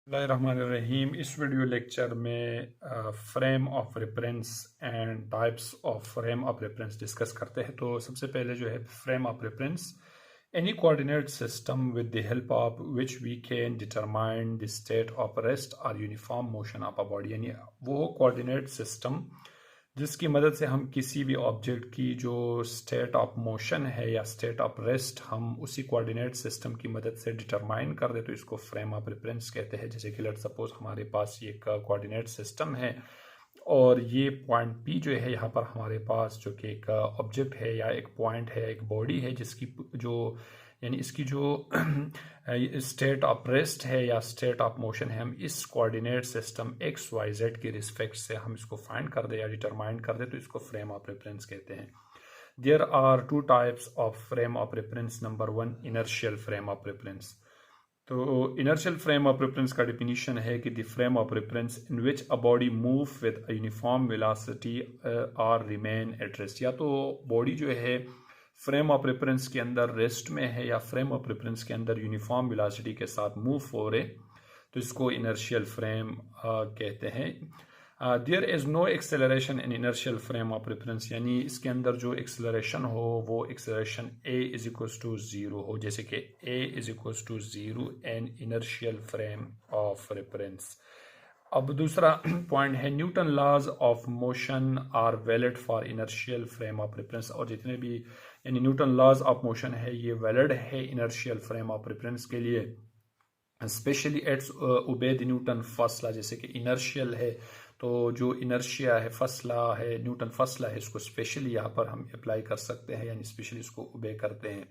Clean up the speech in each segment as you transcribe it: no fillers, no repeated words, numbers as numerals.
बिस्मिल्लाहिर्रहमानिर्रहीम। इस video lecture में frame of reference and types of frame of reference discuss करते हैं। तो सबसे पहले जो है frame of reference, any coordinate system with the help of which we can determine the state of rest और uniform motion of a body, यानी वो कोऑर्डिनेट सिस्टम जिसकी मदद से हम किसी भी ऑब्जेक्ट की जो स्टेट ऑफ मोशन है या स्टेट ऑफ रेस्ट हम उसी कोऑर्डिनेट सिस्टम की मदद से डिटरमाइन कर दे, तो इसको फ्रेम ऑफ रेफरेंस कहते हैं। जैसे कि लेट्स सपोज हमारे पास ये एक कोऑर्डिनेट सिस्टम है और ये पॉइंट पी जो है यहाँ पर हमारे पास जो कि एक ऑब्जेक्ट है या एक पॉइंट है, एक बॉडी है जिसकी जो यानी इसकी जो स्टेट ऑफ रेस्ट है या स्टेट ऑफ मोशन है, हम इस coordinate system X Y Z के रिस्पेक्ट से हम इसको फाइंड कर दे या डिटरमाइन कर दे, तो इसको फ्रेम ऑफ रेफरेंस कहते हैं। There are two types of frame of reference. Number one, inertial frame of reference. तो इनर्शियल फ्रेम ऑफ रेफरेंस का डिफिनीशन है कि the frame of reference in which a body move with a uniform velocity और remain at rest. या तो body जो है frame of reference के अंदर रेस्ट में है या फ्रेम ऑफ रेफरेंस के अंदर यूनिफॉर्म वेलोसिटी के साथ मूव हो रहे, तो इसको इनर्शियल फ्रेम कहते हैं। There is no acceleration in inertial frame of reference, यानी इसके अंदर जो एक्सेलरेशन हो वो acceleration A is equals to zero हो, जैसे कि A is equals to zero in inertial frame of reference. अब दूसरा पॉइंट है Newton laws of motion are valid for inertial frame of reference. और जितने भी यानी न्यूटन लॉज ऑफ मोशन है ये वैलिड है इनर्शियल फ्रेम ऑफ रेफरेंस के लिए, specially एट्स obey the Newton first law. जैसे कि इनर्शियल है तो जो इनर्शिया है, फर्स्ट लॉ है, न्यूटन फर्स्ट लॉ है, इसको स्पेशली यहाँ पर हम अप्लाई कर सकते हैं, यानी स्पेशली इसको ओबे करते हैं।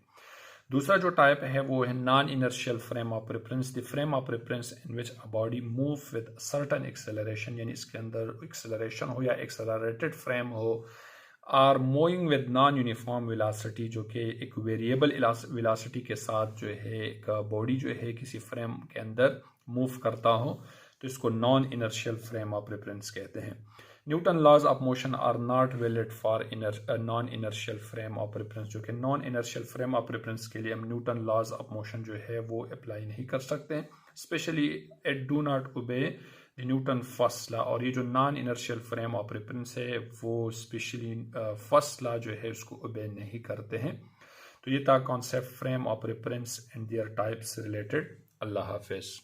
दूसरा जो टाइप है वो है non inertial frame of reference. The frame of reference in which a body move with certain acceleration, यानी इसके अंदर एक्सेलरेशन हो या एक्सेलरेटेड फ्रेम हो, or moving with non uniform velocity, जो कि एक वेरिएबल वेलोसिटी के साथ जो है एक बॉडी जो है किसी फ्रेम के अंदर मूव करता हो, तो इसको non inertial frame of reference कहते हैं। Newton laws of motion are not valid for non inertial frame of reference, जो कि non inertial frame of reference के लिए हम न्यूटन लॉज ऑफ मोशन जो है वो अप्लाई नहीं कर सकते, specially it do not obey the Newton first law. और ये जो non inertial frame of reference है वो स्पेशली फर्स्ट लॉ जो है उसको ओबे नहीं करते हैं। तो ये था concept frame of reference and there types related. Allah Hafiz.